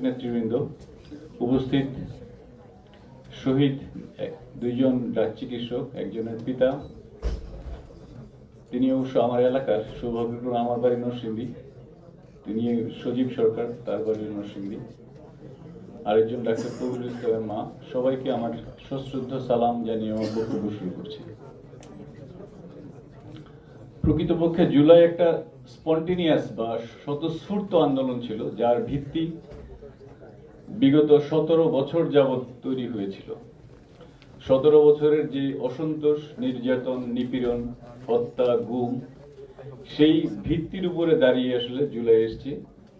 নেতৃবৃন্দ, উপস্থিত শহীদ দুইজন চিকিৎসক, একজনের পিতা, তিনি অবশ্য আমার এলাকার, সৌভাগ্যক্রমে আমার বাড়ি নরসিংদী, তিনি সজীব সরকার, তার বাড়ি নরসিংদী। আরেকজন ডাক্তার কবির ইসলামের মা। সবাইকে আমার সশ্রদ্ধ সালাম জানিয়ে আমার বক্তব্য শুরু করছি। প্রকৃতপক্ষে জুলাই একটা স্পন্টেনিয়াস বা স্বতঃস্ফূর্ত আন্দোলন ছিল, যার ভিত্তি বিগত 17 বছর যাবৎ তৈরি হয়েছিল। 17 বছরের যে অসন্তোষ, নির্যাতন, নিপীড়ন, হত্যা, গুম, সেই ভিত্তির উপরে দাঁড়িয়ে আসলে জুলাই এসছে,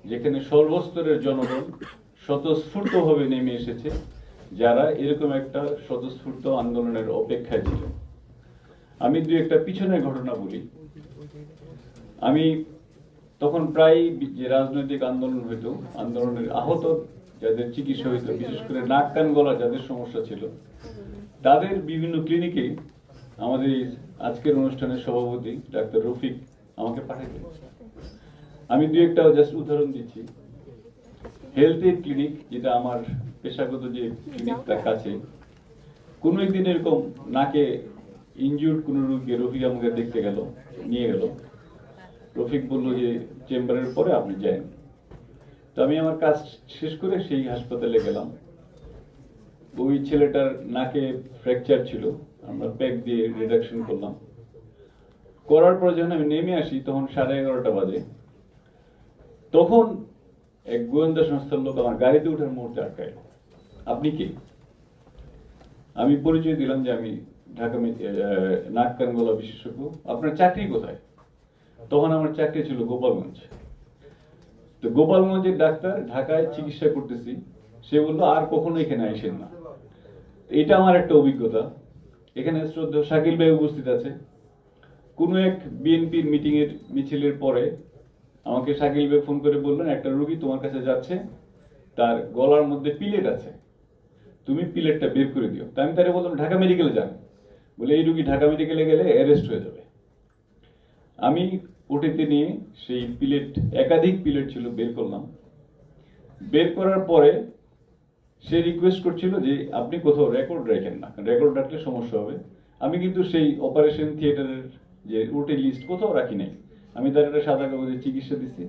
যেখানে সর্বস্তরের জনগণ স্বতঃস্ফূর্তভাবে নেমে এসেছে, যারা এরকম একটা স্বতঃস্ফূর্ত আন্দোলনের অপেক্ষায় ছিল। আমি দুই একটা পিছনের ঘটনা বলি। আমি তখন প্রায় যে রাজনৈতিক আন্দোলন হইতো, আন্দোলনের আহত যাদের চিকিৎসা হইতো, বিশেষ করে নাক কান গলা যাদের সমস্যা ছিল, তাদের বিভিন্ন ক্লিনিকে আমাদের আজকের অনুষ্ঠানের সভাপতি ডাক্তার রফিক আমাকে পাঠাতেন। আমি দুই একটা জাস্ট উদাহরণ দিচ্ছি। হেলথ এড ক্লিনিক, যেটা আমার পেশাগত যে ক্লিনিক, তার কাছে কোনো একদিন এরকম নাকে ইনজুর্ড কোনো রোগীকে রফিক আমাকে দেখতে গেল, নিয়ে গেল। রফিক বললো যে চেম্বারের পরে আপনি যান। তো আমি আমার কাজ শেষ করে সেই হাসপাতালে গেলাম। ওই ছেলেটার নাকে ফ্র্যাকচার ছিল, আমরা প্যাক দিয়ে রিডাকশন করলাম। করার পর যখন আমি নেমে আসি, তখন 11:30 বাজে। তখন এক গোয়েন্দা সংস্থার লোক আমার গাড়িতে ওঠার মুহূর্তে আটকায়। আপনি কি? আমি পরিচয় দিলাম যে আমি ঢাকা নাক কান গলা বিশেষজ্ঞ। আপনার চাকরি কোথায়? তখন আমার চাকরি ছিল গোপালগঞ্জ। তো গোপালগঞ্জের ডাক্তার, ঢাকায় চিকিৎসা করতেছি। সে বললো আর কখনো এখানে আসেন না। এটা আমার একটা অভিজ্ঞতা। এখানে শ্রদ্ধেয় শাকিল ভাই উপস্থিত আছে। কোন এক বিএনপির মিটিং এর মিছিলের পরে আমাকে শাকিল ভাই ফোন করে বললেন, একটা রোগী তোমার কাছে যাচ্ছে, তার গলার মধ্যে পিলেট আছে, তুমি পিলেটটা বের করে দিও। তাই আমি তারে বললাম ঢাকা মেডিকেলে যান। বলে এই রোগী ঢাকা মেডিকেলে গেলে অ্যারেস্ট হয়ে যাবে। আমি ওটিতে নিয়ে সেই পিলেট, একাধিক পিলেট ছিল, বের করলাম। বের করার পরে সে রিকোয়েস্ট করছিল যে আপনি কোথাও রেকর্ড রাখেন না, রেকর্ড রাখলে সমস্যা হবে। আমি কিন্তু সেই অপারেশন থিয়েটারের যে ওটি লিস্ট কোথাও রাখি নাই। আমি তার একটা সাদা কাগজে চিকিৎসা দিচ্ছি।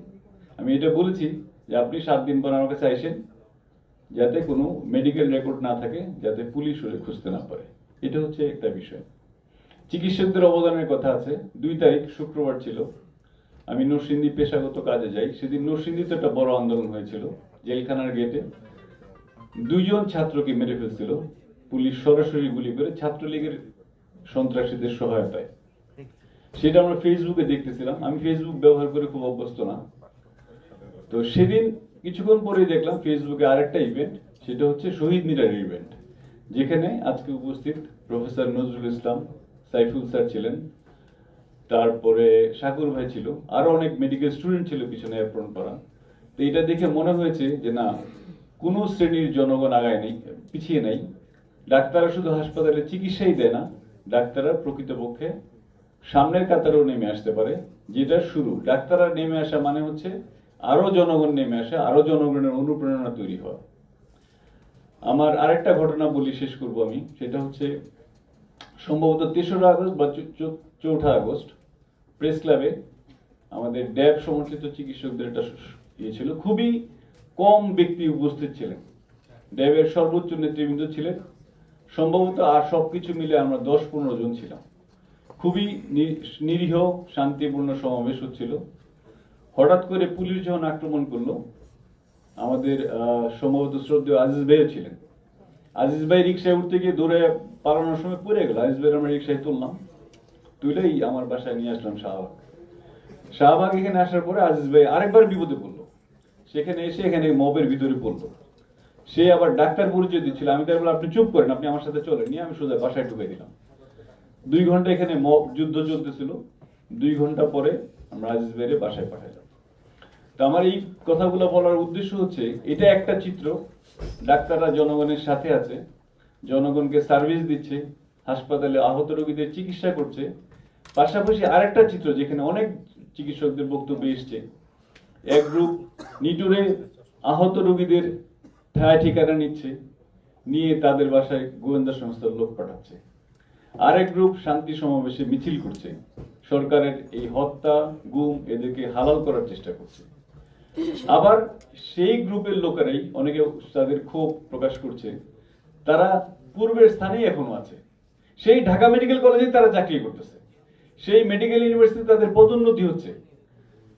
আমি এটা বলেছি যে আপনি 7 দিন পর আমার কাছে আইসেন, যাতে কোনো মেডিকেল রেকর্ড না থাকে, যাতে পুলিশ ওরে খুঁজতে না পারে। এটা হচ্ছে একটা বিষয়। চিকিৎসকদের অবদানের কথা আছে। 2 তারিখ শুক্রবার ছিল, আমি নরসিংদী পেশাগত কাজে যাই। সেদিন নরসিংদীতে একটা বড় আন্দোলন হয়েছিল। জেলখানার গেটে 2 জন ছাত্রকে মেরে ফেলছিল পুলিশ, সরাসরি গুলি করে, ছাত্রলীগের সন্ত্রাসীদের সহায়তায়। সেটা আমরা ফেসবুকে দেখতেছিলাম। আমি ফেসবুক ব্যবহার করে খুব অভ্যস্ত না। তো সেদিন কিছুক্ষণ পরেই দেখলাম ফেসবুকে আরেকটা ইভেন্ট, সেটা হচ্ছে শহীদ মিনারের ইভেন্ট, যেখানে আজকে উপস্থিত প্রফেসর নজরুল ইসলাম, সাইফুল স্যার ছিলেন, তারপরে সাগর ভাই ছিল, আরো অনেক মেডিকেল স্টুডেন্ট ছিল পিছনে অ্যাপ্রন করা। তো এটা দেখে মনে হয়েছে যে না, কোন শ্রেণীর জনগণ আগায় নেই, পিছিয়ে নাই। ডাক্তাররা শুধু হাসপাতালে চিকিৎসাই দেয় না, ডাক্তাররা প্রকৃতপক্ষে সামনের কাতারেও নেমে আসতে পারে, যেটা শুরু। ডাক্তাররা নেমে আসা মানে হচ্ছে আরো জনগণ নেমে আসা, আরো জনগণের অনুপ্রেরণা তৈরি হওয়া। আমার আরেকটা ঘটনা বলি, শেষ করব আমি। সেটা হচ্ছে সম্ভবত 3রা আগস্ট বা 4ঠা আগস্ট প্রেস ক্লাবে আমাদের ড্যাব সমর্থিত চিকিৎসকদের একটা ইয়ে ছিল। খুবই কম ব্যক্তি উপস্থিত ছিলেন। ড্যাবের সর্বোচ্চ নেতৃবৃন্দ ছিলেন সম্ভবত, আর সবকিছু মিলে আমরা 10-15 জন ছিলাম। খুবই নিরীহ শান্তিপূর্ণ সমাবেশ হচ্ছিল। হঠাৎ করে পুলিশ যখন আক্রমণ করলো, আমাদের সম্ভবত শ্রদ্ধেয় আজিজ ভাইও ছিলেন। আজিজ ভাই রিক্সায় উঠতে গিয়ে দৌড়ে পালানোর সময় পড়ে গেল। আজিজ ভাই আমরা রিক্সায় তুললাম, তুলেই আমার বাসায় নিয়ে আসলাম শাহবাগ। শাহবাগ এখানে আসার পরে আজিজ ভাই আরেকবার বিপদে পড়লো। সেখানে এসে এখানে মবের ভিতরে পড়লো। সে আবার ডাক্তার পরিচয় দিচ্ছিল। আমি তার বলে আপনি চুপ করেন, আপনি আমার সাথে চলেন, নিয়ে আমি সোজা বাসায় ঢুকে দিলাম। 2 ঘন্টা এখানে মব যুদ্ধ চলতেছিল। 2 ঘন্টা পরে আমরা আজিজ ভাইরে বাসায় পাঠাইলাম। তো আমার এই কথাগুলো বলার উদ্দেশ্য হচ্ছে, এটা একটা চিত্র। ডাক্তাররা জনগণের সাথে আছে, জনগণকে সার্ভিস দিচ্ছে, হাসপাতালে আহত রোগীদের চিকিৎসা করছে। পাশাপাশি আরেকটা চিত্র, যেখানে অনেক চিকিৎসকদের বক্তব্য এসছে। এক গ্রুপ নিটুরে আহত রোগীদের ঠায় ঠিকানা নিচ্ছে, নিয়ে তাদের বাসায় গোয়েন্দা সংস্থার লোক পাঠাচ্ছে। আরেক গ্রুপ শান্তি সমাবেশে মিছিল করছে, সরকারের এই হত্যা গুম এদেরকে হালাল করার চেষ্টা করছে। আবার সেই গ্রুপের লোকেরাই অনেকে তাদের ক্ষোভ প্রকাশ করছে, তারা পূর্বের স্থানেই এখনো আছে। সেই ঢাকা মেডিকেল কলেজে তারা চাকরি করতেছে, সেই মেডিকেল ইউনিভার্সিটি তাদের পদোন্নতি হচ্ছে।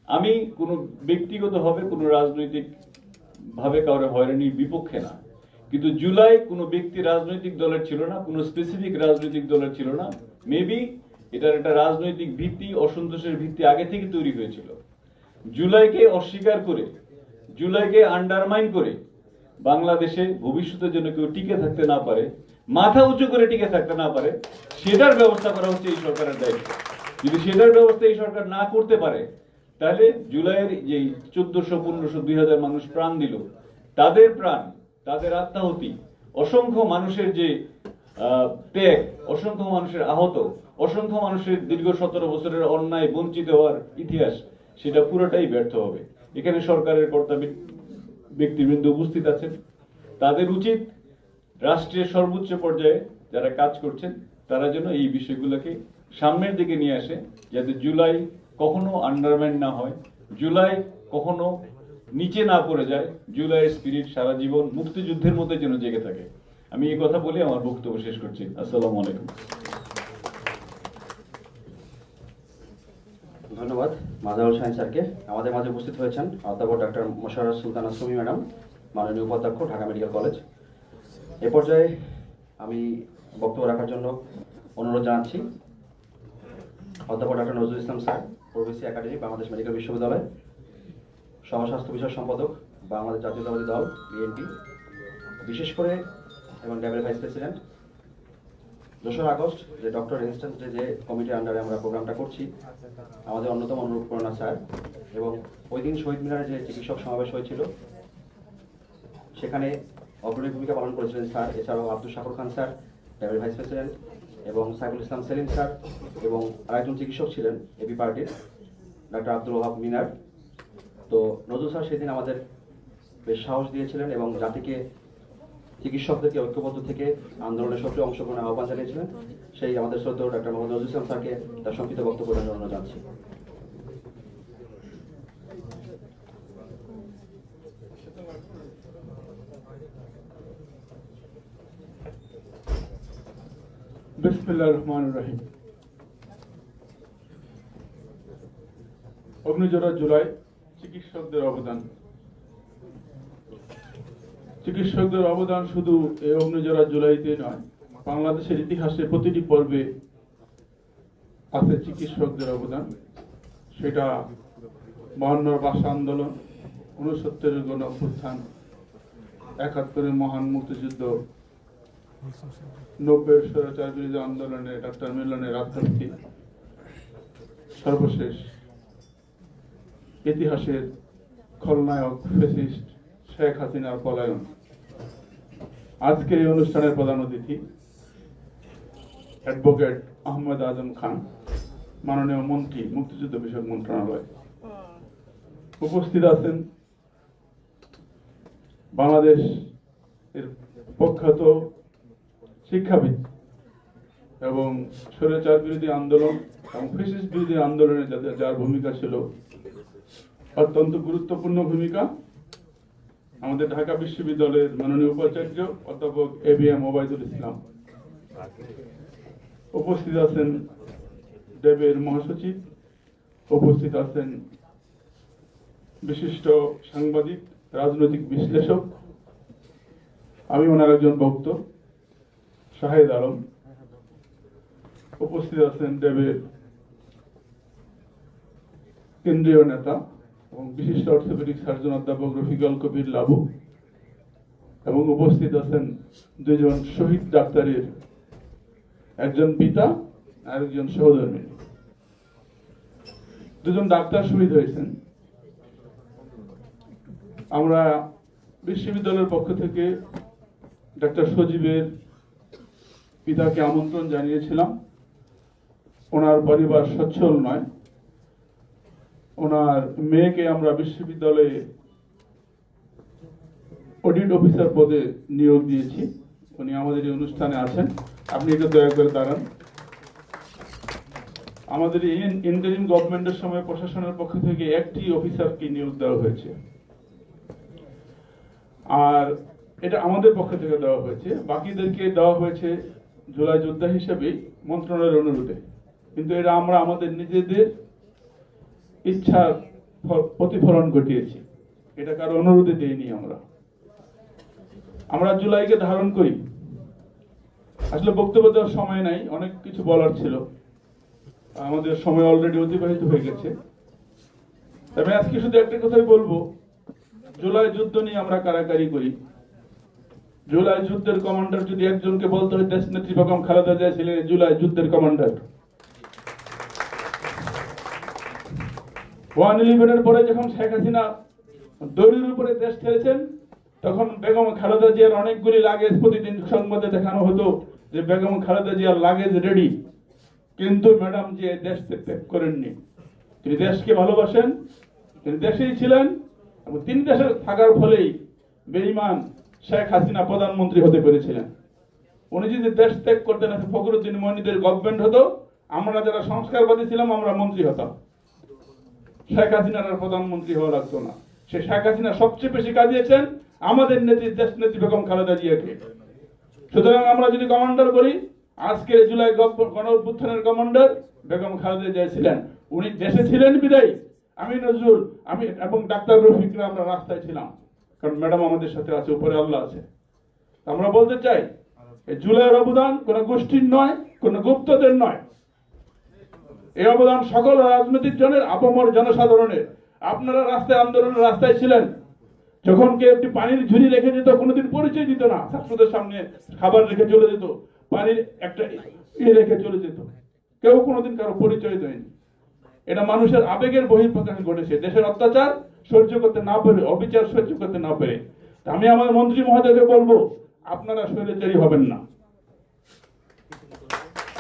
আমি কোনো ব্যক্তিগতভাবে কোনো রাজনৈতিক ভাবে কাউরে হয়রানির বিপক্ষে না, কিন্তু জুলাই কোনো ব্যক্তি রাজনৈতিক দলের ছিল না, কোনো স্পেসিফিক রাজনৈতিক দলের ছিল না। মেবি এটার একটা রাজনৈতিক ভিত্তি, অসন্তোষের ভিত্তি আগে থেকে তৈরি হয়েছিল। জুলাইকে অস্বীকার করে, জুলাইকে আন্ডারমাইন করে বাংলাদেশে ভবিষ্যতের জন্য কেউ টিকে থাকতে না পারে, মাথা উঁচু করে টিকে থাকতে না পারে, সেটার ব্যবস্থা করা হচ্ছে এই সরকারের দায়িত্ব। যদি সেটার ব্যবস্থা এই সরকার না করতে পারে, তাহলে জুলাইয়ের যে 1400, 1500, 2000 মানুষ প্রাণ দিল, তাদের প্রাণ, তাদের আত্মাহুতি, অসংখ্য মানুষের যে ত্যাগ, অসংখ্য মানুষের আহত, অসংখ্য মানুষের দীর্ঘ 17 বছরের অন্যায় বঞ্চিত হওয়ার ইতিহাস, সেটা পুরোটাই ব্যর্থ হবে। এখানে সরকারের কর্তা ব্যক্তিবৃন্দ উপস্থিত আছেন, তাদের উচিত রাষ্ট্রের সর্বোচ্চ পর্যায়ে যারা কাজ করছেন তারা যেন এই বিষয়গুলোকে সামনের দিকে নিয়ে আসে, যাতে জুলাই কখনো আন্ডারমাইন না হয়, জুলাই কখনো নিচে না পড়ে যায়, জুলাইয়ের স্পিরিট সারা জীবন মুক্তিযুদ্ধের মধ্যে যেন জেগে থাকে। আমি এই কথা বলে আমার বক্তব্য শেষ করছি। আসসালামু আলাইকুম। ধন্যবাদ মাজারুল শাহিন স্যারকে। আমাদের মাঝে উপস্থিত হয়েছেন অধ্যাপক ডক্টর মোশাররফ সুলতানা সুমি ম্যাডাম, মাননীয় উপাধ্যক্ষ, ঢাকা মেডিকেল কলেজ। এ পর্যায়ে আমি বক্তব্য রাখার জন্য অনুরোধ জানাচ্ছি অধ্যাপক doctor Nazrul Islam sir, pro VC academy, Bangladesh medical বিশ্ববিদ্যালয়, সহস্বাস্থ্য বিষয় সম্পাদক, বাংলাদেশ জাতীয়তাবাদী দল বিএনপি, বিশেষ করে এবং ড্যাবের ভাইস প্রেসিডেন্ট। 2রা আগস্ট যে ডক্টর রেজিস্ট্যান্স ডে যে কমিটির আন্ডারে আমরা প্রোগ্রামটা করছি, আমাদের অন্যতম অনুপ্রেরণা স্যার, এবং ওই দিন শহীদ মিনারে যে চিকিৎসক সমাবেশ হয়েছিল সেখানে অগ্রণী ভূমিকা পালন করেছিলেন স্যার। এছাড়াও আব্দুল শাকুর খান স্যার, ড্যাবের ভাইস প্রেসিডেন্ট, এবং সাইফুল ইসলাম সেলিম স্যার, এবং আরেকজন চিকিৎসক ছিলেন এবি পার্টির ডাক্তার আব্দুল ওহাব মিনার। তো নজরুল স্যার সেদিন আমাদের বেশ সাহস দিয়েছিলেন এবং জাতিকে, চিকিৎসকদেরকে ঐক্যবদ্ধ থেকে আন্দোলনের সক্রিয় অংশগ্রহণের আহ্বান জানিয়েছিলেন। সেই আমাদের শ্রদ্ধেয় ডাক্তার মোহাম্মদ নজরুল ইসলাম স্যারকে তার সংক্ষিপ্ত বক্তব্য দেওয়ার জন্য জানাচ্ছি। বিসমিল্লাহির রহমানির রহিম। অগ্নিঝরা জুলাই, চিকিৎসকদের অবদান। চিকিৎসকদের অবদান শুধু এই অগ্নিঝরা জুলাইতে নয়, বাংলাদেশের ইতিহাসে প্রতিটি পর্বে আছে চিকিৎসকদের অবদান। সেটা 52 ভাষা আন্দোলন, 69 গণ অভ্যুত্থান, 71 মহান মুক্তিযুদ্ধ, 90 স্বৈরাচার বিরোধী আন্দোলনে ডাক্তার মিলনের আত্মহত্যা, সর্বশেষ ইতিহাসের খলনায়ক ফ্যাসিস্ট শেখ হাসিনার পলায়ন। আজকে এই অনুষ্ঠানের প্রধান অতিথি অ্যাডভোকেট আহমেদ আজম খান, মাননীয় মন্ত্রী, মুক্তিযুদ্ধ বিষয়ক মন্ত্রণালয়। উপস্থিত আছেন বাংলাদেশ এর প্রখ্যাত শিক্ষাবিদ এবং স্বৈরাচার বিরোধী আন্দোলন এবং ফ্যাসিস্ট বিরোধী আন্দোলনে যার ভূমিকা ছিল অত্যন্ত গুরুত্বপূর্ণ ভূমিকা, আমাদের ঢাকা বিশ্ববিদ্যালয়ের মাননীয় উপাচার্য অধ্যাপক এবিএম ওবায়দুল ইসলাম। উপস্থিত আছেন ড্যাবের মহাসচিব, উপস্থিত আছেন বিশিষ্ট সাংবাদিক, রাজনৈতিক বিশ্লেষক, আমি ওনার একজন ভক্ত, শাহেদ আলম। উপস্থিত আছেন ড্যাবের কেন্দ্রীয় নেতা এবং বিশিষ্ট অর্থোপেডিক সার্জন অধ্যাপক রফিকুল কবির লাবু, এবং উপস্থিত আছেন 2 জন শহীদ ডাক্তারের, একজন পিতা আর একজন সহধর্মী। 2 জন ডাক্তার শহীদ হয়েছেন। আমরা বিশ্ববিদ্যালয়ের পক্ষ থেকে ডাক্তার সজীবের পিতাকে আমন্ত্রণ জানিয়েছিলাম। ওনার পরিবার সচ্ছল নয়, ওনার মেয়েকে আমরা বিশ্ববিদ্যালয়ে অডিট অফিসার পদে নিয়োগ দিয়েছি। উনি আমাদের এই অনুষ্ঠানে আছেন, আপনি এটা দয়া করে দাঁড়ান। আমাদের এই ইন্টারিম গভর্নমেন্টের সময় প্রশাসনের পক্ষ থেকে একটি অফিসারকে নিয়োগ দেওয়া হয়েছে, আর এটা আমাদের পক্ষ থেকে দেওয়া হয়েছে। বাকিদেরকে দেওয়া হয়েছে জুলাই যোদ্ধা হিসেবে মন্ত্রণালয়ের অনুরোধে, কিন্তু এটা আমরা আমাদের নিজেদের ইচ্ছার প্রতিফলন ঘটিয়েছি, এটা কারো অনুরোধে দিইনি। আমরা জুলাইকে ধারণ করি। আসলে বক্তব্য দেওয়ার সময় নাই, অনেক কিছু বলার ছিল, আমাদের সময় অলরেডি অতিবাহিত হয়ে গেছে। তবে আজকে শুধু একটা কথাই বলবো, জুলাই যুদ্ধ নিয়ে আমরা কারাকারি করি। জুলাই যুদ্ধের কমান্ডার যদি একজনকে বলতে হয়, দেশ নেত্রী বেগম খালেদা জিয়া ছিলেন জুলাই যুদ্ধের কমান্ডার। 1/11 পরে যখন শেখ হাসিনা দড়ির উপরে দেশ ছেড়েছেন, তখন বেগম খালেদা জিয়ার অনেকগুলি লাগেজ প্রতিদিন সংবাদে দেখানো হতো যে বেগম খালেদা জিয়ার লাগেজ রেডি, কিন্তু ম্যাডাম যে দেশ ত্যাগ করেননি। তিনি দেশকে ভালোবাসেন, তিনি দেশেই ছিলেন, এবং তিনি দেশে থাকার ফলেই বেঈমান শেখ হাসিনা প্রধানমন্ত্রী হতে পেরেছিলেন। উনি যদি দেশ ত্যাগ করতেন, ফখরুদ্দিন মনিদের গভর্নমেন্ট হতো, আমরা যারা সংস্কারবাদী ছিলাম আমরা মন্ত্রী হতাম, শেখ হাসিনার আর প্রধানমন্ত্রী হওয়া লাগতো না। সে শেখ হাসিনা সবচেয়ে বেশি কাঁদিয়েছেন আমাদের নেত্রী দেশ নেত্রী বেগম খালেদা জিয়াকে। সুতরাং আমরা যদি কমান্ডার বলি, আজকে জুলাই গণ অভ্যুত্থানের কমান্ডার বেগম খালেদা জিয়া ছিলেন। উনি দেশে ছিলেন বিদায় আমি নজরুল, আমি এবং ডাক্তার রফিকরা আমরা রাস্তায় ছিলাম, কারণ ম্যাডাম আমাদের সাথে আছে, উপরে আল্লাহ আছে। আমরা বলতে চাই, এই জুলাইয়ের অবদান কোন গোষ্ঠীর নয়, কোন গুপ্তদের নয়, এই অবদান সকল রাজনৈতিক জনের, আপামর জনসাধারণের। আপনারা রাস্তায় আন্দোলনের রাস্তায় ছিলেন, যখন কেউ একটি পানির ঝুড়ি রেখে যেত, কোনোদিন পরিচয় দিত না, ছাত্রদের সামনে খাবার রেখে চলে যেত, পানির একটা রেখে চলে যেত, কেউ কোনোদিন কারো পরিচয় দেয়নি। এটা মানুষের আবেগের বহিঃপ্রকাশ ঘটেছে, দেশের অত্যাচার সহ্য করতে না পেরে, অবিচার সহ্য করতে না পেরে। আমি আমার মন্ত্রী মহোদয়কে বলবো, আপনারা স্বৈরাচারী হবেন না,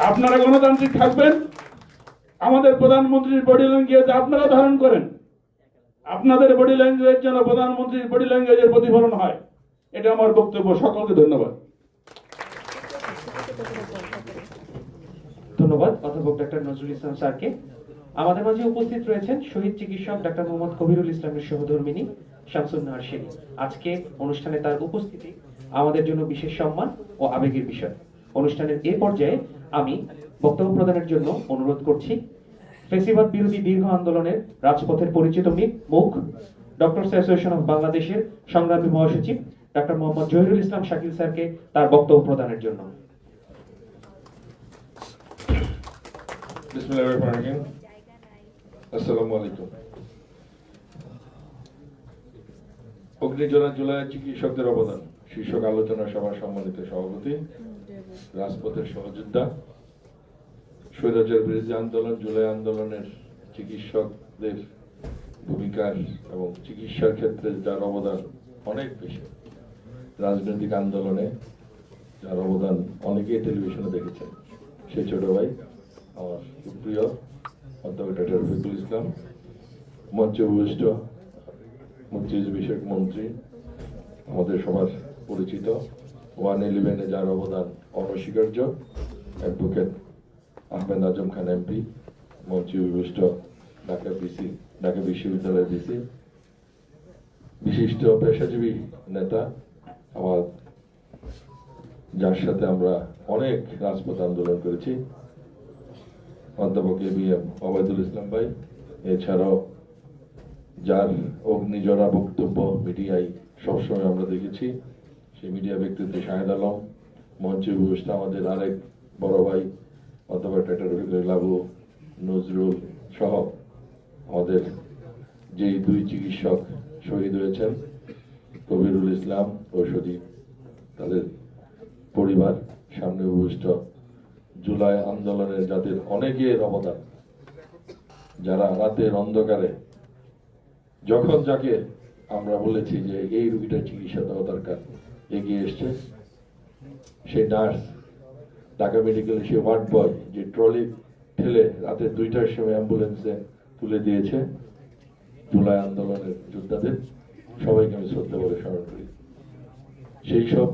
আপনারা গণতান্ত্রিক থাকবেন। আমাদের প্রধানমন্ত্রীর বডি ল্যাঙ্গুয়েজ আপনারা ধারণ করেন, আপনাদের বডি ল্যাঙ্গুয়েজ যেন প্রধানমন্ত্রীর বডি ল্যাঙ্গুয়েজের প্রতিফলন হয়, এটা আমার বক্তব্য। সকলকে ধন্যবাদ। ধন্যবাদ অধ্যাপক ডাক্তার নজরুল ইসলাম স্যারকে। আমাদের মাঝে উপস্থিত রয়েছেন শহীদ চিকিৎসক ডাক্তার মোহাম্মদ কবিরুল ইসলামের সহধর্মিনী শামসুন নাহার শেখ। আজকে অনুষ্ঠানে তার উপস্থিতি আমাদের জন্য বিশেষ সম্মান ও আবেগের বিষয়। অনুষ্ঠানের এই পর্যায়ে আমি বক্তব্য প্রদানের জন্য অনুরোধ করছি ফেসিবাদ বিরোধী দীর্ঘ আন্দোলনের রাজপথের পরিচিত মুখ, ডক্টরস অ্যাসোসিয়েশন অফ বাংলাদেশের সংগ্রামী মহাসচিব ডাক্তার মোহাম্মদ জহিরুল ইসলাম শাকিল স্যারকে তার বক্তব্য প্রদানের জন্য। বিসমিল্লাহিররহমানিররহিম। আসসালামু আলাইকুম। অগ্নিজোড়া জুলাই চিকিৎসকদের অবদান শীর্ষক আলোচনা সভার সম্মানিত সভাপতি, রাজপথের সহযোদ্ধা, স্বৈরাচার বিরোধী আন্দোলন, জুলাই আন্দোলনের চিকিৎসকদের ভূমিকার এবং চিকিৎসার ক্ষেত্রে যার অবদান অনেক বেশি, রাজনৈতিক আন্দোলনে যার অবদান অনেকেই টেলিভিশনে দেখেছেন, সেই ছোট ভাই আমার প্রিয় অধ্যাপক ডক্টর রফিকুল ইসলাম, মঞ্চে উপবিষ্ট মুক্তিযুদ্ধ বিষয়ক মন্ত্রী, আমাদের সবার পরিচিত 1/11-এ যার অবদান অনস্বীকার্য অ্যাডভোকেট আহমেদ আজম খান এমপি, মঞ্চে উপবিষ্ট ঢাকা বিশ্ববিদ্যালয়ের ভিসি, বিশিষ্ট পেশাজীবী নেতা, আমার যার সাথে আমরা অনেক রাজপথ আন্দোলন করেছি, অধ্যাপক ABM ওবায়দুল ইসলাম ভাই, এছাড়াও যার অগ্নিজরা বক্তব্য মিডিয়ায় সবসময় আমরা দেখেছি, সেই মিডিয়া ব্যক্তিত্ব শাহেদ আলম, মঞ্চে উপবিষ্ট আমাদের আরেক বড় ভাই অধ্যাপক ডক্টর রফিকুল লাবু, নজরুল সহ আমাদের যেই দুই চিকিৎসক শহীদ হয়েছেন, কবিরুল ইসলাম ও সজীব, তাদের পরিবার, সামনে উপবিষ্ট জুলাই আন্দোলনের যাদের অনেকের অবদান, যারা রাতের অন্ধকারে যখন যাকে আমরা বলেছি যে এই রোগীটার চিকিৎসা দেওয়া দরকার, এগিয়ে এসছে, সেই নার্স, ঢাকা মেডিকেলের সেই ওয়ার্ড বয় যে ট্রলি ঠেলে রাতে 2টার সময় অ্যাম্বুলেন্সে তুলে দিয়েছে জুলাই আন্দোলনের যোদ্ধাদের, সবাইকে আমি শ্রদ্ধা করে স্মরণ করি। সেই সব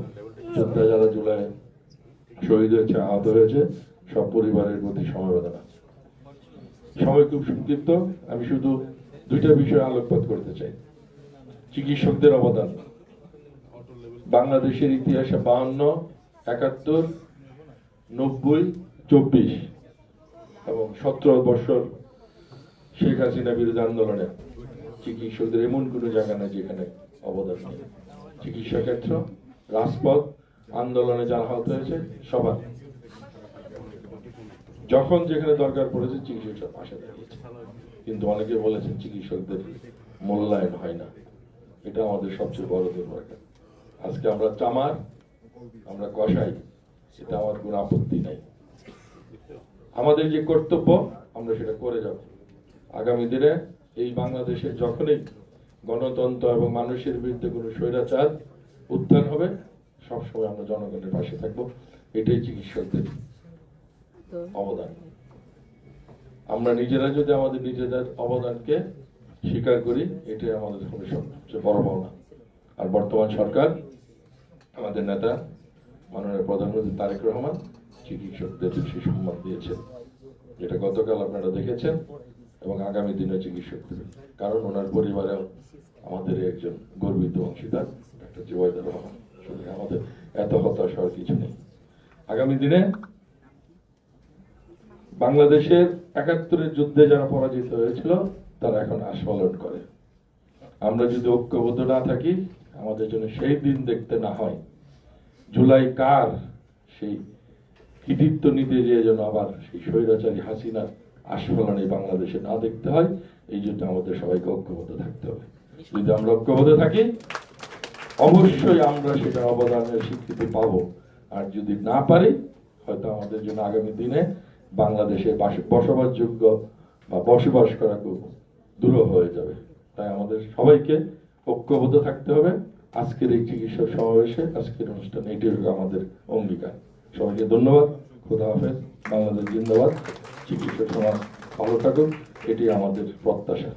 যোদ্ধা যারা জুলাই শহীদ হয়েছে, আহত হয়েছে, সব পরিবারের প্রতি সমবেদনা। সময় খুব সংক্ষিপ্ত, আমি শুধু দুইটা বিষয় আলোকপাত করতে চাই। চিকিৎসকদের অবদান বাংলাদেশের ইতিহাসে 52, 71, 90, 24 এবং 17 বছর শেখ হাসিনা বিরোধী আন্দোলনে চিকিৎসকদের এমন কোনো জায়গা নেই যেখানে অবদান নেই। চিকিৎসা ক্ষেত্র, রাজপথ, আন্দোলনে যারা আহত হয়েছে সবার যখন যেখানে দরকার পড়েছে চিকিৎসক পাশে দাঁড়িয়েছে। কিন্তু অনেকে বলেছেন চিকিৎসকদের মূল্যায়ন হয় না, এটা আমাদের সবচেয়ে বড় দুর্ভাগ্য। আজকে আমরা চামার, আমরা কষাই, এটা আমার কোনো আপত্তি নাই। আমাদের যে কর্তব্য আমরা সেটা করে যাব। আগামী দিনে এই বাংলাদেশে যখনই গণতন্ত্র এবং মানুষের বিরুদ্ধে কোনো স্বৈরাচার উত্থান হবে, সবসময় আমরা জনগণের পাশে থাকবো। এটাই চিকিৎসকদের অবদান। আমরা নিজেরা যদি আমাদের নিজেদের অবদানকে স্বীকার করি, এটাই আমাদের সবচেয়ে বড় পাওনা। আর বর্তমান সরকার, আমাদের নেতা মাননীয় প্রধানমন্ত্রী তারেক রহমান চিকিৎসকদের সেই সম্মান দিয়েছেন, যেটা গতকাল আপনারা দেখেছেন, এবং আগামী দিনে চিকিৎসক দেবেন। কারণ ওনার পরিবারেও আমাদের একজন গর্বিত অংশীদার ডক্টর জুবাইদুর রহমান। আমাদের এত হতাশ হওয়ার কিছু নেই। আগামী দিনে বাংলাদেশের 71-এর যুদ্ধে যারা পরাজিত হয়েছিল তারা এখন আস্ফালন করে। আমরা যদি ঐক্যবদ্ধ না থাকি, আমাদের জন্য সেই দিন দেখতে না হয়, জুলাই কার সেই কৃতিত্ব নিতে যেয়ে যেন আবার সেই স্বৈরাচারী হাসিনার আস্ফালনে বাংলাদেশে না দেখতে হয়, এই জন্য আমাদের সবাইকে ঐক্যবদ্ধ থাকতে হবে। যদি আমরা ঐক্যবদ্ধ থাকি, অবশ্যই আমরা সেটা অবদানের স্বীকৃতি পাবো। আর যদি না পারি, হয়তো আমাদের জন্য আগামী দিনে বাংলাদেশে বসবাসযোগ্য বা বসবাস করা খুব দূর হয়ে যাবে। তাই আমাদের সবাইকে ঐক্যবদ্ধ থাকতে হবে। আজকের এই চিকিৎসক সমাবেশে, আজকের অনুষ্ঠানে এটি হলো আমাদের অঙ্গীকার। সবাইকে ধন্যবাদ। খোদা হাফেজ। বাংলাদেশ জিন্দাবাদ। চিকিৎসক সমাজ ভালো থাকুক, এটি আমাদের প্রত্যাশা।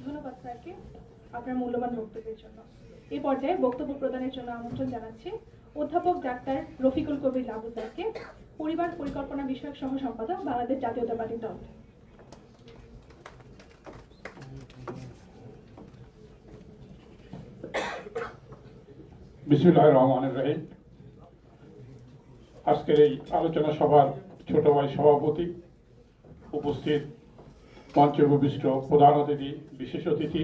ধন্যবাদ স্যারকে আপনার মূল্যবান বক্তব্যের জন্য। এই পর্যায়ে বক্তব্য প্রদানের জন্য আমন্ত্রণ জানাচ্ছি অধ্যাপক ডাক্তার রফিকুল কবির লাবু স্যারকে, পরিবার পরিকল্পনা বিষয়ক সহ সম্পাদক, বাংলাদেশ জাতীয়তাবাদী দল। বিসমিল্লাহির রহমানির রহিম। আজকের এই আলোচনা সভার ছোট ভাই সভাপতি, উপস্থিত মঞ্চে উপবিষ্ট প্রধান অতিথি, বিশেষ অতিথি,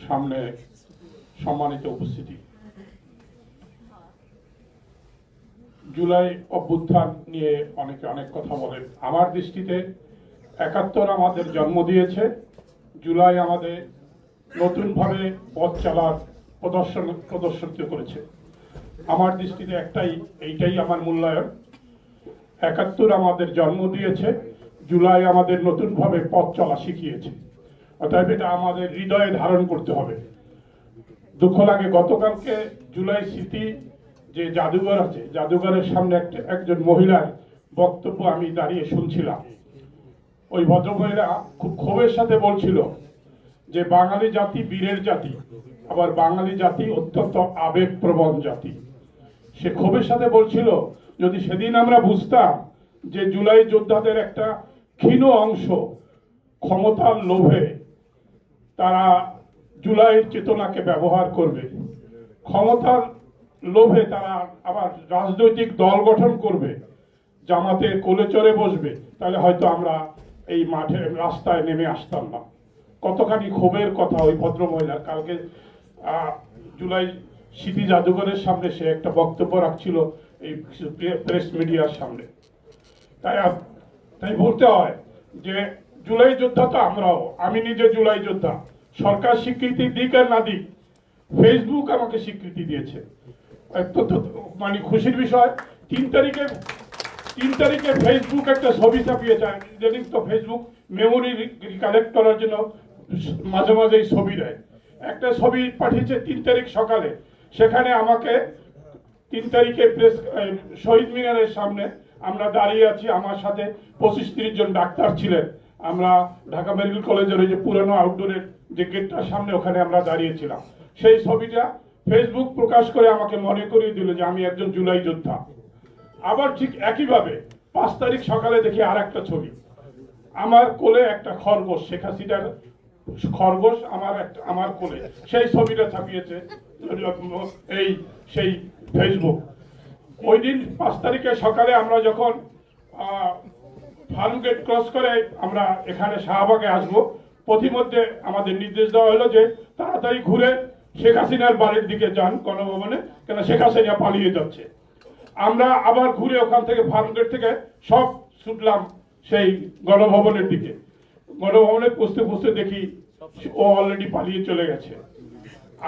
সামনে সম্মানিত উপস্থিতি, জুলাই অভ্যুত্থান নিয়ে অনেকে অনেক কথা বলেন। আমার দৃষ্টিতে 71 আমাদের জন্ম দিয়েছে, জুলাই আমাদের নতুনভাবে পথ চলার প্রদর্শিত করেছে। আমার দৃষ্টিতে এইটাই আমার মূল্যায়ন। 71 আমাদের জন্ম দিয়েছে, জুলাই আমাদের নতুনভাবে পথ চলা শিখিয়েছে। অতএব এটা আমাদের হৃদয়ে ধারণ করতে হবে। দুঃখ লাগে, গতকালকে জুলাই স্মৃতি যে জাদুঘর আছে, জাদুঘরের সামনে একজন মহিলার বক্তব্য আমি দাঁড়িয়ে শুনছিলাম। ওই ভদ্রমহিলা খুব ক্ষোভের সাথে বলছিল যে বাঙালি জাতি বীরের জাতি, আবার বাঙালি জাতি অত্যন্ত আবেগপ্রবণ জাতি। সে ক্ষোভের সাথে বলছিল, যদি সেদিন আমরা বুঝতাম যে জুলাই যোদ্ধাদের একটা ক্ষীণ অংশ ক্ষমতার লোভে তারা জুলাইয়ের চেতনাকে ব্যবহার করবে, ক্ষমতার লোভে তারা আবার রাজনৈতিক দল গঠন করবে, জামাতের কোলে চড়ে বসবে, তাহলে হয়তো আমরা এই মাঠে রাস্তায় নেমে আসতাম না। কতখানি ক্ষোভের কথা ওই ভদ্রমহিলার। কালকে জুলাই স্মৃতি জাদুঘরের সামনে সে একটা বক্তব্য রাখছিল এই প্রেস মিডিয়ার সামনে। তাই বলতে হয় যে জুলাই যোদ্ধা তো আমরাও, আমি নিজে জুলাই যোদ্ধা। সরকার স্বীকৃতি দিক আর না দিক, ফেসবুক আমাকে স্বীকৃতি দিয়েছে। মানে খুশির বিষয়, 3 তারিখে ফেসবুক একটা ছবি ছাপিয়েছে। যেদিন তো ফেসবুক মেমোরি কালেক্ট করার জন্য মাঝে মাঝে ছবি দেয়। একটা ছবি পাঠিয়েছে 3 তারিখ সকালে, সেখানে আমাকে 3 তারিখে শহীদ মিনারের সামনে আমরা দাঁড়িয়ে আছি, আমার সাথে 25-30 জন ডাক্তার ছিলেন, আমরা ঢাকা মেডিকেল কলেজের ওই যে পুরানো আউটডোরের যে গেটটার সামনে ওখানে আমরা দাঁড়িয়েছিলাম। সেই ছবিটা ফেসবুক প্রকাশ করে আমাকে মনে করিয়ে দিল যে আমি একজন জুলাই যোদ্ধা। আবার ঠিক একইভাবে 5 তারিখ সকালে দেখি আর একটা ছবি, আমার কোলে একটা খরগোশ, শেখ হাসিনার খরগোশ আমার কোলে, সেই ছবিটা ছাপিয়েছে সেই ফেসবুক। ওই দিন 5 তারিখে সকালে আমরা যখন ফার্ম গেট ক্রস করে আমরা এখানে শাহবাগে আসবো, পথিমধ্যে আমাদের নির্দেশ দেওয়া হলো যে তাড়াতাড়ি ঘুরে শেখ হাসিনার বাড়ির দিকে যান গণভবনে, কেন শেখ হাসিনা পালিয়ে যাচ্ছে। আমরা আবার ঘুরে ওখান থেকে ফার্ম গেট থেকে সব ছুটলাম সেই গণভবনের দিকে। গণভবনে পুষতে দেখি ও অলরেডি পালিয়ে চলে গেছে।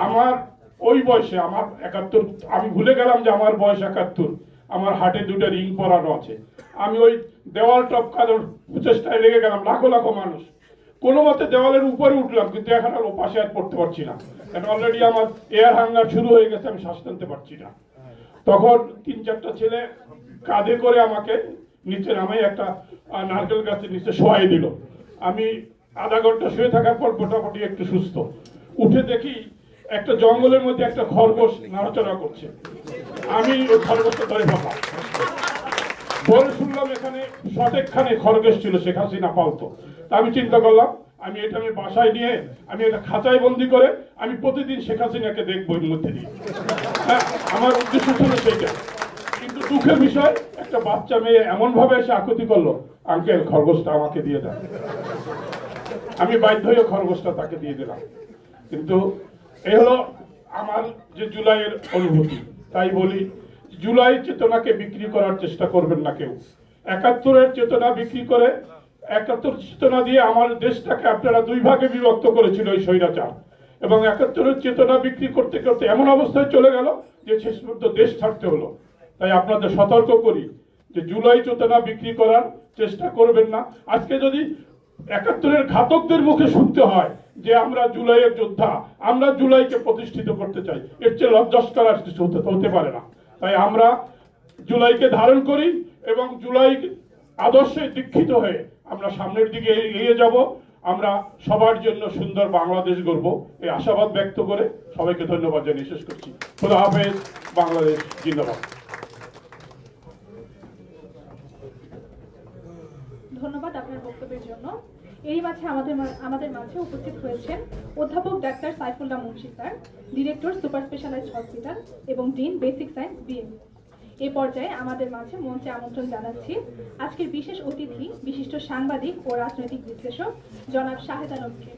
আমার ওই বয়সে, আমার 71, আমি ভুলে গেলাম যে আমার বয়স 71, আমার হাটে 2টা রিং পরানো আছে। আমি ওই দেওয়াল টপকানোর প্রচেষ্টায় লেগে গেলাম, লাখো লাখো মানুষ। কোনো মতে দেওয়ালের উপরে উঠলাম, কিন্তু এখন আর ওপাশে আর পড়তে পারছি না, কারণ অলরেডি আমার এয়ার হাঙ্গার শুরু হয়ে গেছে, আমি শ্বাস টানতে পারছি না। তখন 3-4টা ছেলে কাঁধে করে আমাকে নিচে নামে একটা নারকেল গাছের নিচে শোয়াই দিল। আমি আধা ঘন্টা শুয়ে থাকার পর মোটামুটি একটু সুস্থ। উঠে দেখি একটা জঙ্গলের মধ্যে একটা খরগোশ নাড়াচড়া করছে। আমি ওই খরগোশটা ধরে পাবো, পরে শুনলাম এখানে শতেকখানে খরগোশ ছিল শেখ হাসিনা পালতো। তা আমি চিন্তা করলাম আমি বাসায় নিয়ে আমি এটা খাঁচায় বন্দি করে আমি প্রতিদিন শেখ হাসিনাকে দেখবো এর মধ্যে দিয়ে। হ্যাঁ, আমার উদ্দেশ্য ছিল সেইটা। কিন্তু দুঃখের বিষয়, একটা বাচ্চা মেয়ে এমন ভাবে এসে আকুতি করলো, আঙ্কেল খরগোশটা আমাকে দিয়ে দেন। আমি বাধ্য হয়ে খরগোশটা তাকে দিয়ে দিলাম। কিন্তু এই হলো আমার যে জুলাইয়ের অনুভূতি। তাই বলি, জুলাই চেতনাকে বিক্রি করার চেষ্টা করবেন না কেউ। 71-এর চেতনা বিক্রি করে, 71 চেতনা দিয়ে আমার দেশটাকে আপনারা 2 ভাগে বিভক্ত করেছিল ওই স্বৈরাচার, এবং 71-এর চেতনা বিক্রি করতে করতে এমন অবস্থায় চলে গেল যে শেষ পর্যন্ত দেশ ছাড়তে হলো। তাই আপনাদের সতর্ক করি যে জুলাই চেতনা বিক্রি করার চেষ্টা করবেন না। আজকে যদি 71-এর ঘাতকদের মুখে শুনতে হয় যে আমরা জুলাইয়ের যোদ্ধা, আমরা জুলাইকে প্রতিষ্ঠিত করতে চাই, এর চেয়ে লজ্জাস্কর আর কিছু হতে পারে না। তাই আমরা জুলাইকে ধারণ করি এবং জুলাই আদর্শে দীক্ষিত হয়ে আমরা সামনের দিকে এগিয়ে যাব। আমরা সবার জন্য সুন্দর বাংলাদেশ গড়ব, এই আশাবাদ ব্যক্ত করে সবাইকে ধন্যবাদ জানিয়ে শেষ করছি। খোদা হাফেজ, বাংলাদেশ জিন্দাবাদ। ধন্যবাদ আপনার বক্তব্যের জন্য। এই মাঝে আমাদের মাঝে উপস্থিত হয়েছেন অধ্যাপক doctor Saifullah Munshi sir, director super specialised hospital এবং ডিন বেসিক সায়েন্স বিএম। এই পর্যায়ে আমাদের মাঝে মঞ্চে আমন্ত্রণ জানাচ্ছি আজকের বিশেষ অতিথি, বিশিষ্ট সাংবাদিক ও রাজনৈতিক বিশ্লেষক জনাব শাহেদ আলমকে।